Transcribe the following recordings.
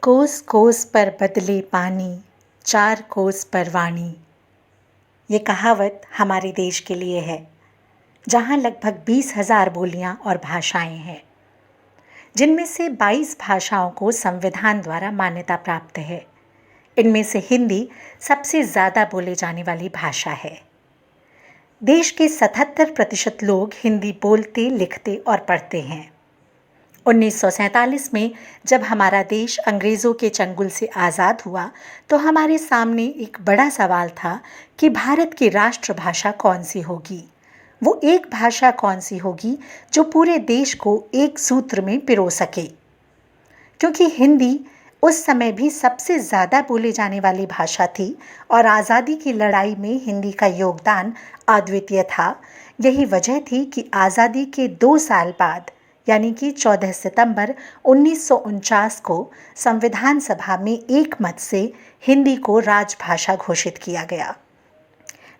कोस कोस पर बदले पानी, चार कोस पर वाणी। ये कहावत हमारे देश के लिए है, जहाँ लगभग 20,000 बोलियाँ और भाषाएं हैं, जिनमें से 22 भाषाओं को संविधान द्वारा मान्यता प्राप्त है। इनमें से हिंदी सबसे ज़्यादा बोले जाने वाली भाषा है। देश के 77% लोग हिंदी बोलते, लिखते और पढ़ते हैं। 1947 में जब हमारा देश अंग्रेज़ों के चंगुल से आज़ाद हुआ तो हमारे सामने एक बड़ा सवाल था कि भारत की राष्ट्रभाषा कौन सी होगी। वो एक भाषा कौन सी होगी जो पूरे देश को एक सूत्र में पिरो सके, क्योंकि हिंदी उस समय भी सबसे ज़्यादा बोले जाने वाली भाषा थी और आज़ादी की लड़ाई में हिंदी का योगदान अद्वितीय था। यही वजह थी कि आज़ादी के 2 साल बाद यानी कि 14 सितंबर 1949 को संविधान सभा में एक मत से हिंदी को राजभाषा घोषित किया गया,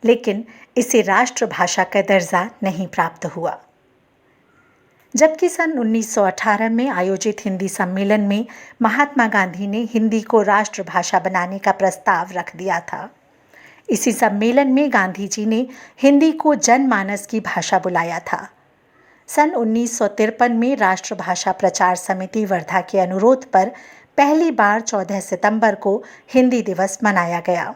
लेकिन इसे राष्ट्रभाषा का दर्जा नहीं प्राप्त हुआ। जबकि सन 1918 में आयोजित हिंदी सम्मेलन में महात्मा गांधी ने हिंदी को राष्ट्रभाषा बनाने का प्रस्ताव रख दिया था। इसी सम्मेलन में गांधी जी ने हिंदी को जनमानस की भाषा बुलाया था। सन 1953 में राष्ट्रभाषा प्रचार समिति वर्धा के अनुरोध पर पहली बार 14 सितंबर को हिंदी दिवस मनाया गया।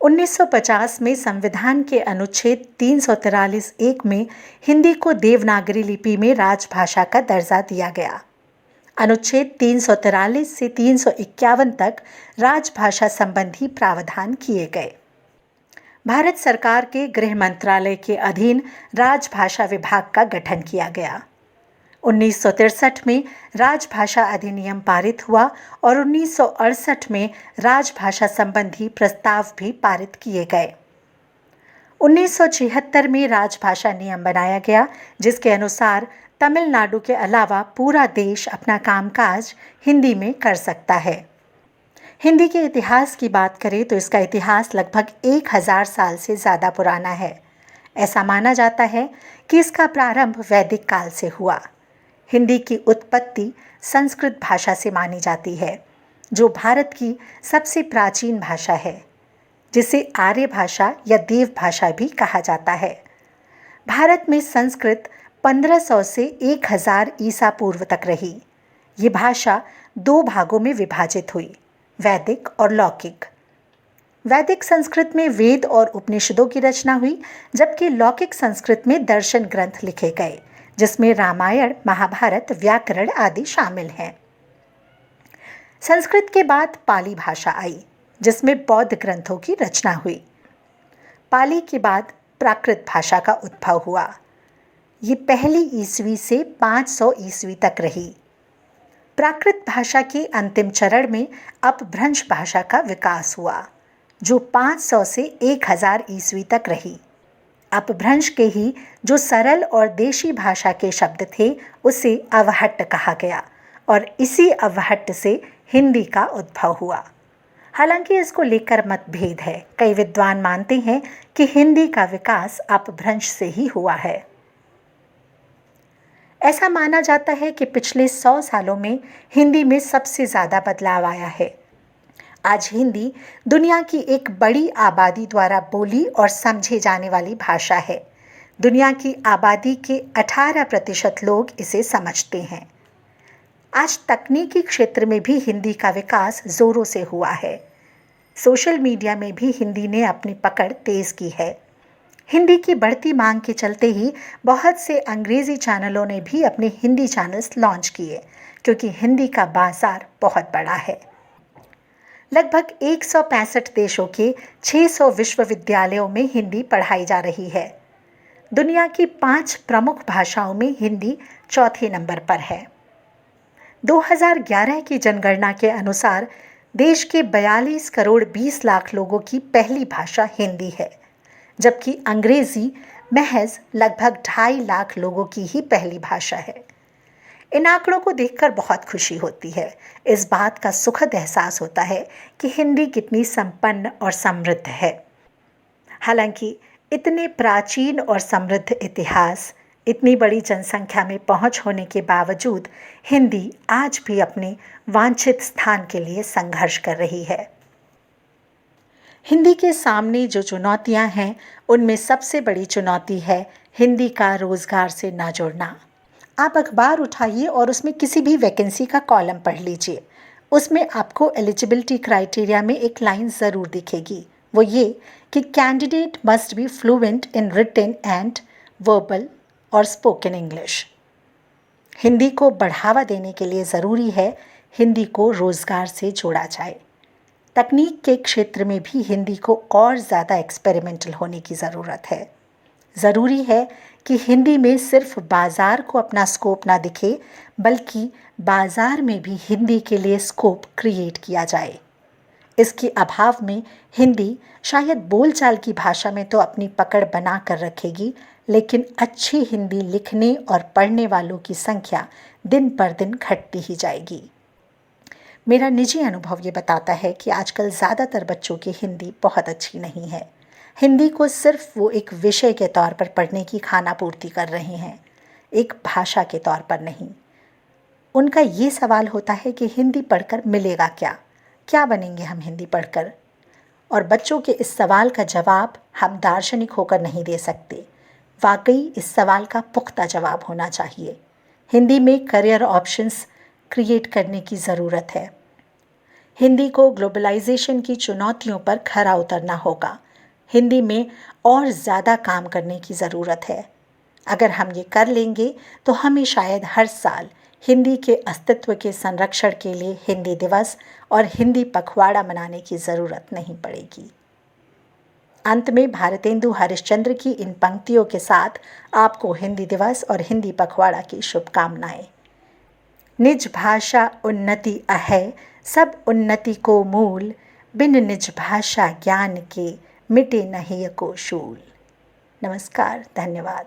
1950 में संविधान के अनुच्छेद 343(1) में हिंदी को देवनागरी लिपि में राजभाषा का दर्जा दिया गया। अनुच्छेद 343 से 351 तक राजभाषा संबंधी प्रावधान किए गए। भारत सरकार के गृह मंत्रालय के अधीन राजभाषा विभाग का गठन किया गया। 1963 में राजभाषा अधिनियम पारित हुआ और 1968 में राजभाषा संबंधी प्रस्ताव भी पारित किए गए। 1976 में राजभाषा नियम बनाया गया, जिसके अनुसार तमिलनाडु के अलावा पूरा देश अपना कामकाज हिंदी में कर सकता है। हिंदी के इतिहास की बात करें तो इसका इतिहास लगभग 1000 साल से ज़्यादा पुराना है। ऐसा माना जाता है कि इसका प्रारंभ वैदिक काल से हुआ। हिंदी की उत्पत्ति संस्कृत भाषा से मानी जाती है, जो भारत की सबसे प्राचीन भाषा है, जिसे आर्य भाषा या देव भाषा भी कहा जाता है। भारत में संस्कृत 1500 से 1000 ईसा पूर्व तक रही। ये भाषा 2 भागों में विभाजित हुई, वैदिक और लौकिक। वैदिक संस्कृत में वेद और उपनिषदों की रचना हुई, जबकि लौकिक संस्कृत में दर्शन ग्रंथ लिखे गए, जिसमें रामायण, महाभारत, व्याकरण आदि शामिल हैं। संस्कृत के बाद पाली भाषा आई, जिसमें बौद्ध ग्रंथों की रचना हुई। पाली के बाद प्राकृत भाषा का उद्भव हुआ। ये पहली ईस्वी से 500 ईस्वी तक रही। प्राकृत भाषा के अंतिम चरण में अपभ्रंश भाषा का विकास हुआ, जो 500 से 1000 ईस्वी तक रही। अपभ्रंश के ही जो सरल और देशी भाषा के शब्द थे, उसे अवहट्ट कहा गया और इसी अवहट्ट से हिंदी का उद्भव हुआ। हालांकि इसको लेकर मतभेद है। कई विद्वान मानते हैं कि हिंदी का विकास अपभ्रंश से ही हुआ है। ऐसा माना जाता है कि पिछले 100 सालों में हिंदी में सबसे ज़्यादा बदलाव आया है। आज हिंदी दुनिया की एक बड़ी आबादी द्वारा बोली और समझे जाने वाली भाषा है। दुनिया की आबादी के 18% लोग इसे समझते हैं। आज तकनीकी क्षेत्र में भी हिंदी का विकास ज़ोरों से हुआ है। सोशल मीडिया में भी हिंदी ने अपनी पकड़ तेज़ की है। हिंदी की बढ़ती मांग के चलते ही बहुत से अंग्रेज़ी चैनलों ने भी अपने हिंदी चैनल्स लॉन्च किए, क्योंकि हिंदी का बाजार बहुत बड़ा है। लगभग 165 देशों के 600 विश्वविद्यालयों में हिंदी पढ़ाई जा रही है। दुनिया की 5 प्रमुख भाषाओं में हिंदी चौथे नंबर पर है। 2011 की जनगणना के अनुसार देश के 42 करोड़ 20 लाख लोगों की पहली भाषा हिंदी है, जबकि अंग्रेज़ी महज लगभग 2.5 लाख लोगों की ही पहली भाषा है। इन आंकड़ों को देखकर बहुत खुशी होती है। इस बात का सुखद एहसास होता है कि हिंदी कितनी संपन्न और समृद्ध है। हालांकि इतने प्राचीन और समृद्ध इतिहास, इतनी बड़ी जनसंख्या में पहुंच होने के बावजूद हिंदी आज भी अपने वांछित स्थान के लिए संघर्ष कर रही है। हिंदी के सामने जो चुनौतियां हैं, उनमें सबसे बड़ी चुनौती है हिंदी का रोजगार से ना जुड़ना। आप अखबार उठाइए और उसमें किसी भी वैकेंसी का कॉलम पढ़ लीजिए। उसमें आपको एलिजिबिलिटी क्राइटेरिया में एक लाइन ज़रूर दिखेगी, वो ये कि candidate must be fluent in written and verbal और स्पोकन इंग्लिश। हिंदी को बढ़ावा देने के लिए ज़रूरी है हिंदी को रोज़गार से जोड़ा जाए। तकनीक के क्षेत्र में भी हिंदी को और ज़्यादा एक्सपेरिमेंटल होने की ज़रूरत है। ज़रूरी है कि हिंदी में सिर्फ बाज़ार को अपना स्कोप ना दिखे, बल्कि बाज़ार में भी हिंदी के लिए स्कोप क्रिएट किया जाए। इसके अभाव में हिंदी शायद बोलचाल की भाषा में तो अपनी पकड़ बना कर रखेगी, लेकिन अच्छी हिंदी लिखने और पढ़ने वालों की संख्या दिन पर दिन घटती ही जाएगी। मेरा निजी अनुभव ये बताता है कि आजकल ज़्यादातर बच्चों की हिंदी बहुत अच्छी नहीं है। हिंदी को सिर्फ वो एक विषय के तौर पर पढ़ने की खानापूर्ति कर रहे हैं, एक भाषा के तौर पर नहीं। उनका ये सवाल होता है कि हिंदी पढ़कर मिलेगा क्या? क्या बनेंगे हम हिंदी पढ़कर? और बच्चों के इस सवाल का जवाब हम दार्शनिक होकर नहीं दे सकते। वाकई इस सवाल का पुख्ता जवाब होना चाहिए। हिंदी में करियर ऑप्शंस क्रिएट करने की ज़रूरत है। हिंदी को ग्लोबलाइजेशन की चुनौतियों पर खरा उतरना होगा। हिंदी में और ज़्यादा काम करने की ज़रूरत है। अगर हम ये कर लेंगे तो हमें शायद हर साल हिंदी के अस्तित्व के संरक्षण के लिए हिंदी दिवस और हिंदी पखवाड़ा मनाने की ज़रूरत नहीं पड़ेगी। अंत में भारतेंदु हरिश्चंद्र की इन पंक्तियों के साथ आपको हिंदी दिवस और हिंदी पखवाड़ा की शुभकामनाएं। निज भाषा उन्नति अहै, सब उन्नति को मूल, बिन निज भाषा ज्ञान के मिटे नहीं को शूल। नमस्कार, धन्यवाद।